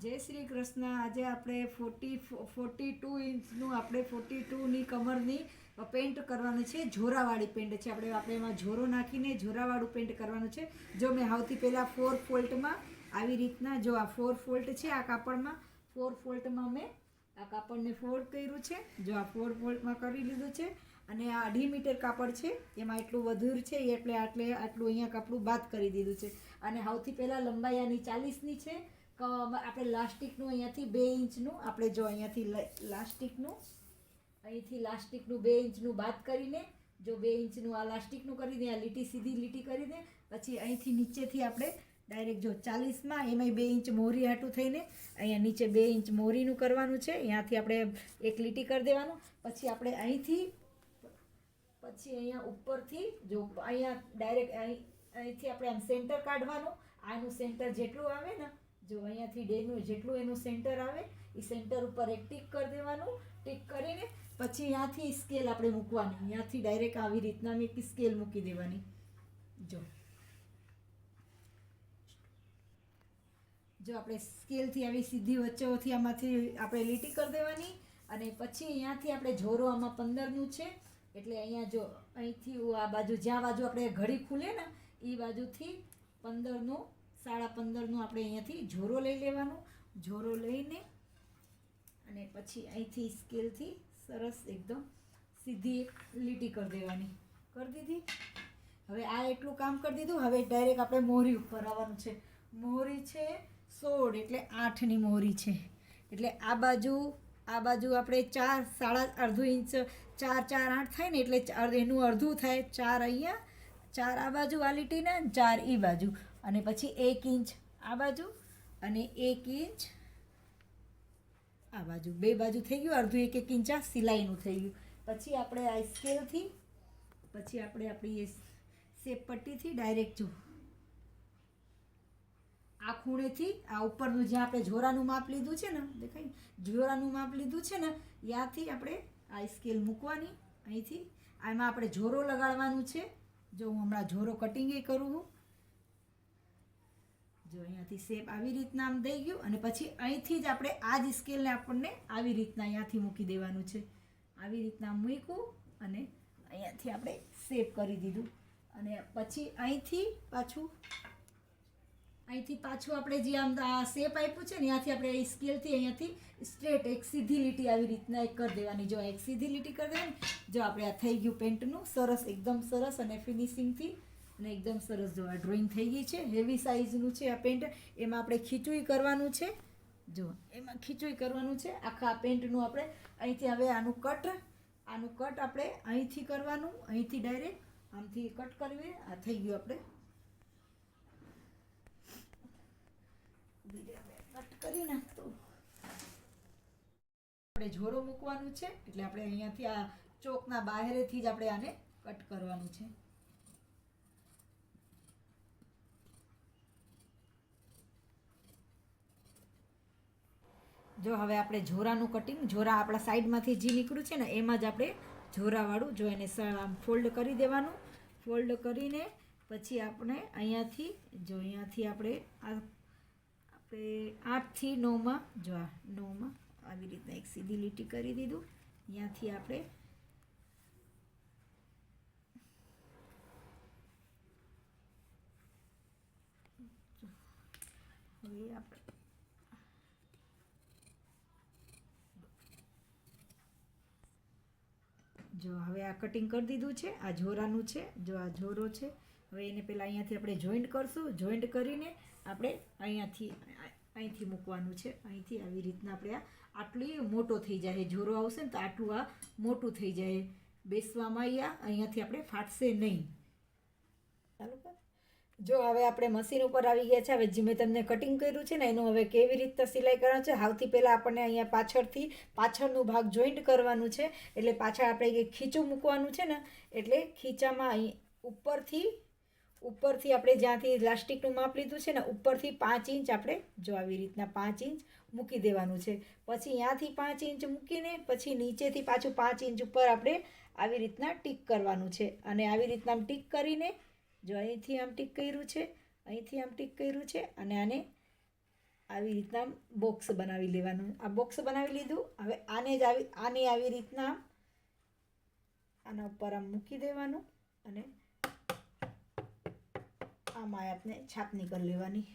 જય શ્રી કૃષ્ણ. આજે આપણે 42 ઇંચનું આપણે 42ની કમરની પેન્ટ કરવાનું છે. ઝોરાવાળી પેન્ટ છે. આપણે એમાં ઝોરો નાખીને ઝોરાવાળું પેન્ટ કરવાનું છે. જો મેં સૌથી પહેલાં 4 ફોલ્ટમાં આવી રીતના જો આ 4 ફોલ્ટ છે આ કાપડમાં 4 ફોલ્ટમાં મેં આ કાપડને ફોલ્ડ કર્યું છે. જો આ 4 ફોલ્ટમાં કરી લીધું છે અને આ 2.5 મીટર કાપડ છે એમાં એટલું વધુ છે એટલે આટલું અહીંયા કાપડું બાદ કરી દીધું છે. અને સૌથી પહેલાં લંબાઈ આની 40ની છે. આપણે લાસ્ટિકનું અહીંયાથી 2 ઇંચનું આપણે જો અહીંયાથી લાસ્ટિકનું 2 ઇંચનું બાદ કરીને જો 2 ઇંચનું આ લાસ્ટિકનું કરી દે, આ લીટી સીધી લીટી કરી દે, પછી અહીંથી નીચેથી આપણે ડાયરેક્ટ જો 40માં એમાંય 2 ઇંચ મોહરી હાટું થઈને અહીંયા નીચે 2 ઇંચ મોહરીનું કરવાનું છે. અહીંયાથી આપણે એક લીટી કરી દેવાનું. પછી આપણે અહીંયા ઉપરથી જો અહીંયા ડાયરેક્ટ અહીંથી આપણે આમ સેન્ટર કાઢવાનું. આનું સેન્ટર જેટલું આવે ને જો અહીંયાથી ડેનું જેટલું એનું સેન્ટર આવે એ સેન્ટર ઉપર એક ટીક કરી દેવાનું. ટીક કરીને પછી અહીંયાથી સ્કેલ આપણે મૂકવાની. અહીંયાથી ડાયરેક્ટ આવી રીતના એક સ્કેલ મૂકી દેવાની. જો આપણે સ્કેલથી આવી સીધી વચ્ચેથી આમાંથી આપણે લીટી કરી દેવાની. અને પછી અહીંયાથી આપણે ઝોરો આમાં 15નું છે એટલે અહીંયા જો અહીંથી આ બાજુ જ્યાં બાજુ આપણે ઘડી ખુલે ને એ બાજુથી 15નું 15.5નું આપણે અહીંયાથી ઝોરો લઈ લેવાનું. ઝોરો લઈને અને પછી અહીંથી સ્કેલથી સરસ એકદમ સીધી એક લીટી કરી દેવાની. કરી દીધી. હવે આ એટલું કામ કરી દીધું. હવે ડાયરેક્ટ આપણે મોહરી ઉપર આવવાનું છે. મોહરી છે 16 એટલે 8ની મોહરી છે. એટલે આ બાજુ આપણે 4 ઇંચ 4 8 થાય ને એટલે એનું અડધું થાય. 4 અહીંયા 4 આ બાજુ આ લીટીના 4 એ બાજુ અને પછી 1 ઇંચ આ બાજુ અને 1 ઇંચ આ બાજુ. બે બાજુ થઈ ગયું. અડધું 1 ઇંચ આ સિલાઈનું થઈ ગયું. પછી આપણે આ સ્કેલથી પછી આપણે આપણી શેપ પટ્ટીથી ડાયરેક્ટ જો આ ખૂણેથી આ ઉપરનું જ્યાં આપણે ઝોરાનું માપ લીધું છે ને દેખાય ઝોરાનું માપ લીધું છે ને ત્યાંથી આપણે આ સ્કેલ મૂકવાની. અહીંથી આમાં આપણે ઝોરો લગાડવાનું છે. જો હું હમણાં ઝોરો કટિંગ કરું છું. જો અહીંયાથી શેપ આવી રીતના આમ થઈ ગયું અને પછી અહીંથી જ આપણે આ જ સ્કેલને આપણને આવી રીતના અહીંયાથી મૂકી દેવાનું છે. આવી રીતના મૂક્યું અને અહીંયાથી આપણે શેપ કરી દીધું. અને પછી અહીંથી પાછું આપણે જે આમ આ શેપ આપ્યું છે ને ત્યાંથી આપણે સ્કેલથી અહીંયાથી સ્ટ્રેટ એક સીધી લીટી આવી રીતના એક કરી દેવાની. જો એક સીધી લીટી કરી દેવાની. જો આપણે આ થઈ ગયું પેન્ટનું સરસ એકદમ સરસ અને ફિનિશિંગથી અને એકદમ સરસ. જો આ ડ્રોઈંગ થઈ ગઈ છે. હેવી સાઇઝનું છે આ પેન્ટ. એમાં આપણે ખીચું કરવાનું છે. જો એમાં ખીચું કરવાનું છે આખા આ પેન્ટનું. આપણે અહીંથી હવે આનું કટ આપણે અહીંથી કરવાનું. અહીંથી ડાયરેક્ટ આમથી કટ કરવી. આ થઈ ગયું. આપણે કટ કરી નાખતું આપણે ઝોરો મૂકવાનું છે એટલે આપણે અહીંયાથી આ ચોકના બહારેથી જ આપણે આને કટ કરવાનું છે. જો હવે આપણે ઝોરાનું કટિંગ ઝોરા આપણા સાઈડમાંથી જે નીકળ્યું છે ને એમાં જ આપણે ઝોરાવાળું જો એને ફોલ્ડ કરી દેવાનું. ફોલ્ડ કરીને પછી આપણે અહીંયાથી આપણે 8થી 9માં જો આ 9માં આવી રીતના એક સીધી લીટી કરી દીધું. અહીંયાથી આપણે હવે આ કટિંગ કરી દીધું છે. આ ઝોરાનું છે. જો આ ઝોરો છે. હવે એને પહેલાં અહીંયાથી આપણે જોઈન્ટ કરશું. જોઈન્ટ કરીને આપણે અહીંથી મૂકવાનું છે. અહીંથી આવી રીતના આપણે આટલું મોટો થઈ જાય. ઝોરો આવશે ને તો આટલું આ મોટું થઈ જાય. બેસવામાં અહીંયાથી આપણે ફાટશે નહીં. ચાલુ કર. જો હવે આપણે મશીન ઉપર આવી ગયા છે. હવે જે મેં તમને કટિંગ કર્યું છે ને એનું હવે કેવી રીતે સિલાઈ કરવાનું છે. સૌથી પહેલાં આપણને અહીંયા પાછળનું ભાગ જોઈન્ટ કરવાનું છે. એટલે પાછળ આપણે ખીચું મૂકવાનું છે ને એટલે ખીચામાં અહીં ઉપરથી આપણે જ્યાંથી લાસ્ટિકનું માપ લીધું છે ને ઉપરથી 5 ઇંચ આપણે જો આવી રીતના 5 ઇંચ મૂકી દેવાનું છે. પછી અહીંયાથી 5 ઇંચ મૂકીને પછી નીચેથી પાછું 5 ઇંચ ઉપર આપણે આવી રીતના ટીક કરવાનું છે. અને આવી રીતના આમ ટીક કરીને જો અહીંથી આમ ટીક કર્યું છે, અહીંથી આમ ટીક કર્યું છે અને આને આવી રીતના બોક્સ બનાવી લેવાનું. આ બોક્સ બનાવી લીધું. હવે આને આવી રીતના આના ઉપર આમ મૂકી દેવાનું અને આમાં આપણે છાપણી કરી લેવાની.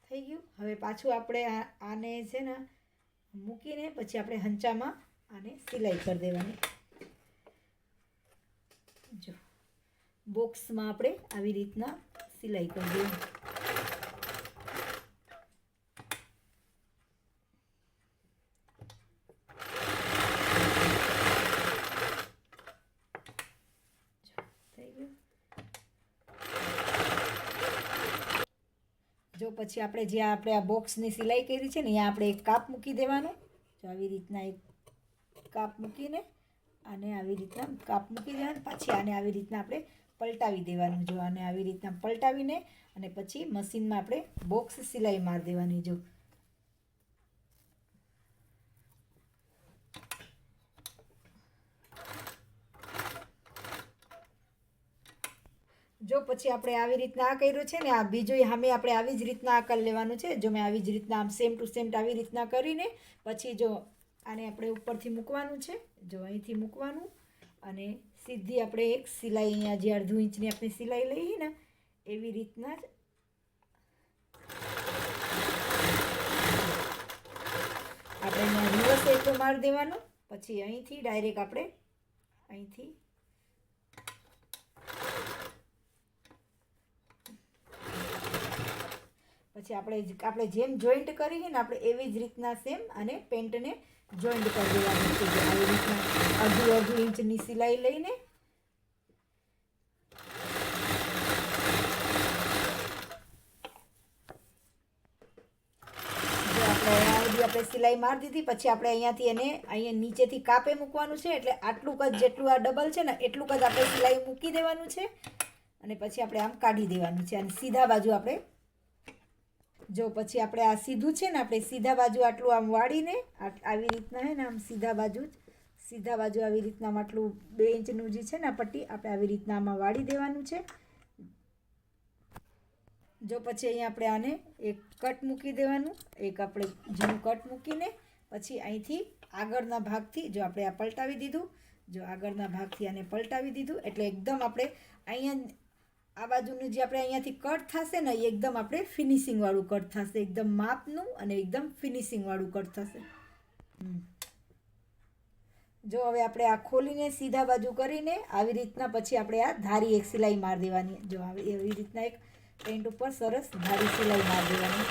થઈ ગયું. હવે પાછું આપણે આને છે ને મૂકીને પછી આપણે હંચામાં આને સિલાઈ કરી દેવાની. જો બોક્સમાં આપણે આવી રીતના સિલાઈ કરી દેવાની. જો પછી આપણે જ્યાં આપણે આ બોક્સની સિલાઈ કરી છે ને અહીંયા આપણે એક કાપ મૂકી દેવાનું. જો આવી રીતના એક કાપ મૂકીને આને આવી રીતના કાપ મૂકી દેવાનું. પાછી આને આવી રીતના આપણે પલટાવી દેવાનું. જો આને આવી રીતના પલટાવીને અને પછી મશીનમાં આપણે બોક્સ સિલાઈ મારી દેવાની. જો પછી આપણે આવી રીતના આ કર્યું છે ને, આ બીજું સામે આપણે આવી જ રીતના આ કરી લેવાનું છે. જો મેં આવી જ રીતના આમ સેમ ટુ સેમ આવી રીતના કરીને પછી જો આને આપણે ઉપરથી મૂકવાનું છે. જો અહીંથી મૂકવાનું અને સીધી આપણે એક સિલાઈ અહીંયા જે 1/2 ઇંચની આપણે સિલાઈ લઈએ ને એવી રીતના જ આપણે અહીંયા રિવર્સ એટલો મારી દેવાનું. પછી અહીંથી ડાયરેક્ટ આપણે અહીંથી પછી આપણે જેમ જોઈન્ટ કરીએ ને આપણે એવી જ રીતના સેમ અને પેન્ટને જોઈન્ટ કરી દેવાનું છે. આવી રીતના 1/2 ઇંચની સિલાઈ લઈને આપણે સિલાઈ મારી દીધી. પછી આપણે અહીંયાથી અહીંયા નીચેથી કાપે મૂકવાનું છે. એટલે આટલું જ જેટલું આ ડબલ છે ને એટલું જ આપણે સિલાઈ મૂકી દેવાનું છે અને પછી આપણે આમ કાઢી દેવાનું છે. અને સીધા બાજુ આપણે જો પછી આપણે આ સીધું છે ને આપણે સીધા બાજુ આટલું આમ વાળીને આવી રીતના હે ને આમ સીધા બાજુ આવી રીતના આટલું 2 ઇંચનું જે છે ને પટ્ટી આપણે આવી રીતના આમાં વાળી દેવાનું છે. જો પછી અહીંયા આપણે આને એક કટ મૂકી દેવાનું. એક આપણે ઝીણું કટ મૂકીને પછી અહીંથી આગળના ભાગથી જો આપણે આ પલટાવી દીધું. જો આગળના ભાગથી આને પલટાવી દીધું એટલે એકદમ આપણે અહીંયા આ બાજુનું જે આપણે અહીંયાથી કટ થશે ને એ એકદમ આપણે ફિનિશિંગવાળું કટ થશે. એકદમ માપનું અને એકદમ ફિનિશિંગવાળું કટ થશે. જો હવે આપણે આ ખોલીને સીધા બાજુ કરીને આવી રીતના પછી આપણે આ ધારી એક સિલાઈ મારી દેવાની. જો એવી રીતના એક પેન્ટ ઉપર સરસ ધારી સિલાઈ મારી દેવાની.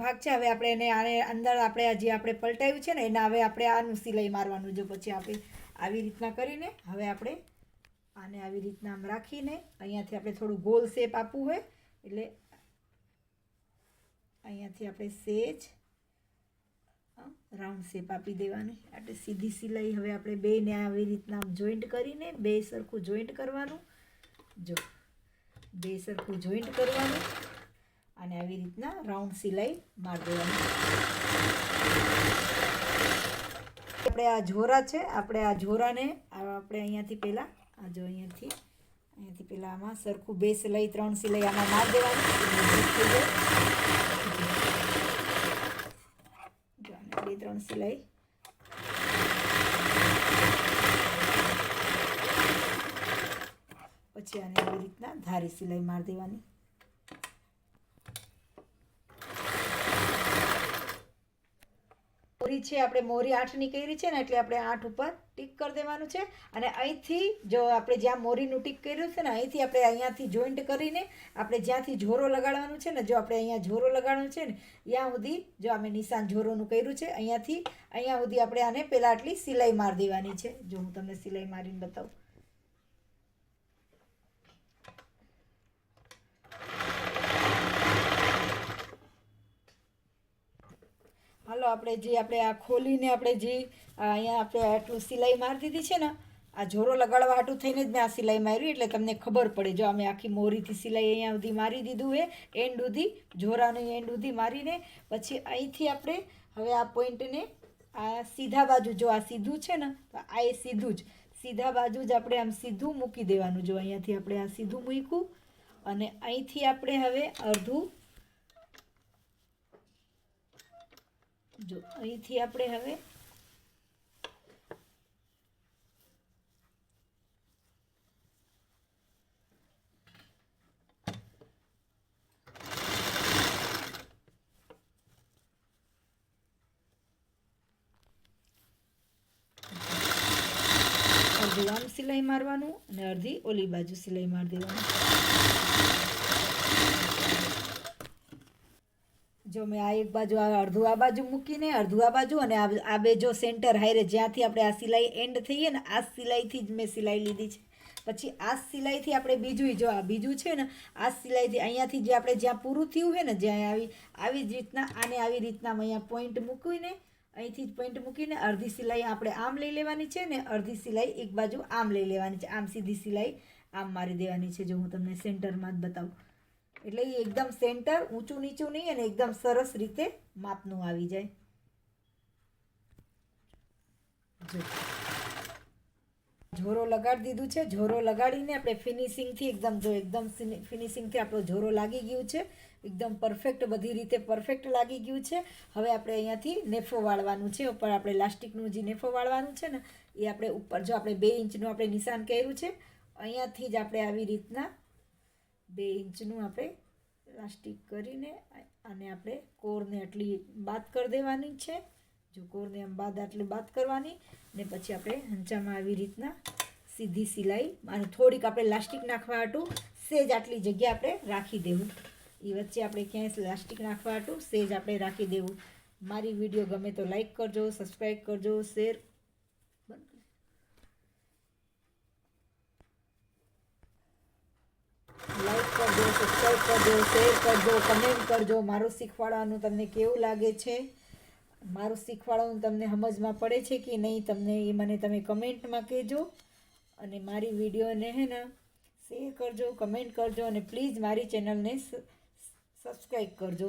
ભાગ છે હવે આપણે એને આને અંદર આપણે જે આપણે પલટાવ્યું છે ને એના હવે આપણે આનું સિલાઈ મારવાનું. જો પછી આપણે આવી રીતના કરીને હવે આપણે આને આવી રીતના આમ રાખીને અહીંયાથી આપણે થોડું ગોલ શેપ આપવું હોય એટલે અહીંયાથી આપણે સેજ રાઉન્ડ શેપ આપી દેવાની. એટલે સીધી સિલાઈ હવે આપણે બેને આવી રીતના આમ જોઈન્ટ કરીને બે સરખું જોઈન્ટ કરવાનું. જો બે સરખું જોઈન્ટ કરવાનું અને આવી રીતના રાઉન્ડ સિલાઈ મારી દેવાની. આપણે આ ઝોરા છે આપણે આ ઝોરાને આપણે અહીંયાથી પહેલાં આ જો અહીંયાથી પહેલાં આમાં સરખું 2 સિલાઈ 3 સિલાઈ આમાં મારી દેવાની. જો 2-3 સિલાઈ પછી આને આવી રીતના ધારી સિલાઈ મારી દેવાની. મોરી છે આપણે મોરી 8ની કરી છે ને એટલે આપણે 8 ઉપર ટીક કરી દેવાનું છે. અને અહીંથી જો આપણે જ્યાં મોરીનું ટીક કર્યું છે ને અહીંથી આપણે અહીંયાથી જોઈન્ટ કરીને આપણે જ્યાંથી ઝોરો લગાડવાનું છે ને જો આપણે અહીંયા ઝોરો લગાડવાનું છે ને ત્યાં સુધી જો અમે નિશાન ઝોરોનું કર્યું છે અહીંયાથી અહીંયા સુધી આપણે આને પહેલાં આટલી સિલાઈ મારી દેવાની છે. જો હું તમને સિલાઈ મારીને બતાવું. હાલો આપણે આ ખોલીને આપણે જે અહીંયા આપણે આટલું સિલાઈ મારી દીધી છે ને આ ઝોરો લગાડવા હાટું થઈને જ મેં આ સિલાઈ મારી એટલે તમને ખબર પડે. જો અમે આખી મોરીથી સિલાઈ અહીંયા સુધી મારી દીધું એ એન્ડ સુધી ઝોરાની એન્ડ સુધી મારીને પછી અહીંથી આપણે હવે આ પોઈન્ટને આ સીધા બાજુ જો આ સીધું છે ને તો આ એ સીધું જ સીધા બાજુ જ આપણે આમ સીધું મૂકી દેવાનું. જો અહીંયાથી આપણે આ સીધું મૂક્યું અને અહીંથી આપણે હવે અડધું જો અહીંથી આપણે હવે અડધું આમ સિલાઈ મારવાનું અને અડધી ઓલી બાજુ સિલાઈ મારી દેવાની. જો મેં આ એક બાજુ અડધું આ બાજુ મૂકીને અડધું આ બાજુ અને આ બે જો સેન્ટર હાઈરે જ્યાંથી આપણે આ સિલાઈ એન્ડ થઈએ ને આ સિલાઈથી જ મેં સિલાઈ લીધી છે. પછી આ સિલાઈથી આપણે બીજું જો આ બીજું છે ને આ સિલાઈથી અહીંયાથી જે આપણે જ્યાં પૂરું થયું હોય ને જ્યાં આવી જ રીતના આને આવી રીતના અહીંયા પોઈન્ટ મૂકીને અહીંથી જ પોઈન્ટ મૂકીને અડધી સિલાઈ આપણે આમ લઈ લેવાની છે ને અડધી સિલાઈ એક બાજુ આમ લઈ લેવાની છે. આમ સીધી સિલાઈ આમ મારી દેવાની છે. જો હું તમને સેન્ટરમાં જ બતાવું એટલે એ એકદમ સેન્ટર ઊંચું નીચું નહીં અને એકદમ સરસ રીતે માપનું આવી જાય. જો ઝોરો લગાડી દીધું છે. ઝોરો લગાડીને આપણે ફિનિશિંગથી એકદમ ફિનિશિંગથી આપણો ઝોરો લાગી ગયું છે. એકદમ પરફેક્ટ બધી રીતે પરફેક્ટ લાગી ગયું છે. હવે આપણે અહીંયાથી નેફો વાળવાનું છે. ઉપર આપણે લાસ્ટિકનું જે નેફો વાળવાનું છે ને એ આપણે ઉપર જો આપણે 2 ઇંચનું આપણે નિશાન કર્યું છે અહીંયાથી જ આપણે આવી રીતના 2 ઇંચનું આપણે લાસ્ટિક કરીને અને આપણે કોરને આટલી બાદ કરી દેવાની છે. જો કોરને આમ આટલી બાદ કરવાની ને પછી આપણે હંચામાં આવી રીતના સીધી સિલાઈ અને થોડીક આપણે લાસ્ટિક નાખવા હાટું સેજ આટલી જગ્યા આપણે રાખી દેવું. એ વચ્ચે આપણે ક્યાંય લાસ્ટિક નાખવા હાટું સેજ આપણે રાખી દેવું. મારી વિડીયો ગમે તો લાઈક કરજો, સબસ્ક્રાઈબ કરજો, શેર લાઈક કરજો, સબસ્ક્રાઈબ કરજો, શેર કરજો, કમેન્ટ કરજો. મારું શીખવાડવાનું તમને કેવું લાગે છે, મારું શીખવાડવાનું તમને સમજમાં પડે છે કે નહીં તમને એ મને તમે કમેન્ટમાં કહેજો. અને મારી વિડીયોને હે ને શેર કરજો, કમેન્ટ કરજો અને પ્લીઝ મારી ચેનલને સબસ્ક્રાઈબ કરજો.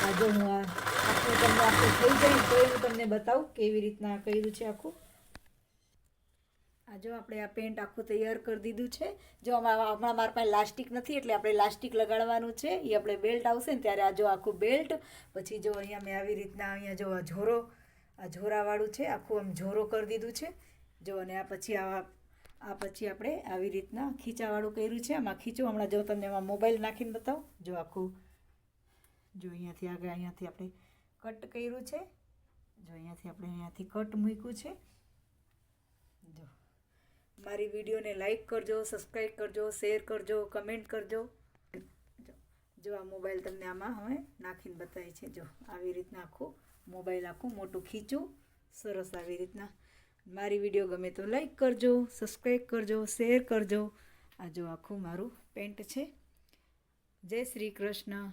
આ જો હું આખું તમને આખું થઈ જાય તો હું તમને બતાવું કેવી રીતના કર્યું છે આખું. આ જો આપણે આ પેન્ટ આખું તૈયાર કરી દીધું છે. જો હમણાં મારા પાસે લાસ્ટિક નથી એટલે આપણે લાસ્ટિક લગાડવાનું છે. એ આપણે બેલ્ટ આવશે ને ત્યારે આ જો આખું બેલ્ટ પછી જો અહીંયા મેં આવી રીતના અહીંયા જો આ ઝોરાવાળું છે આખું આમ ઝોરો કરી દીધું છે. જો અને આ પછી આપણે આવી રીતના ખીચાવાળું કર્યું છે. આમાં ખીચું હમણાં જો તમને એમાં મોબાઈલ નાખીને બતાવું. જો આખું જો અહીંયાથી આગળ અહીંયાથી આપણે કટ કર્યું છે. જો અહીંયાથી કટ મૂક્યું છે. જો મારી વિડીયોને લાઈક કરજો, સબસ્ક્રાઈબ કરજો, શેર કરજો, કમેન્ટ કરજો. જો આ મોબાઈલ તમને આમાં હવે નાખીને બતાવે છે. જો આવી રીતના આખું મોબાઈલ આખું મોટું ખીચું સરસ આવી રીતના. મારી વિડીયો ગમે તો લાઈક કરજો, સબસ્ક્રાઈબ કરજો, શેર કરજો. આ જો આખું મારું પેન્ટ છે. જય શ્રી કૃષ્ણ.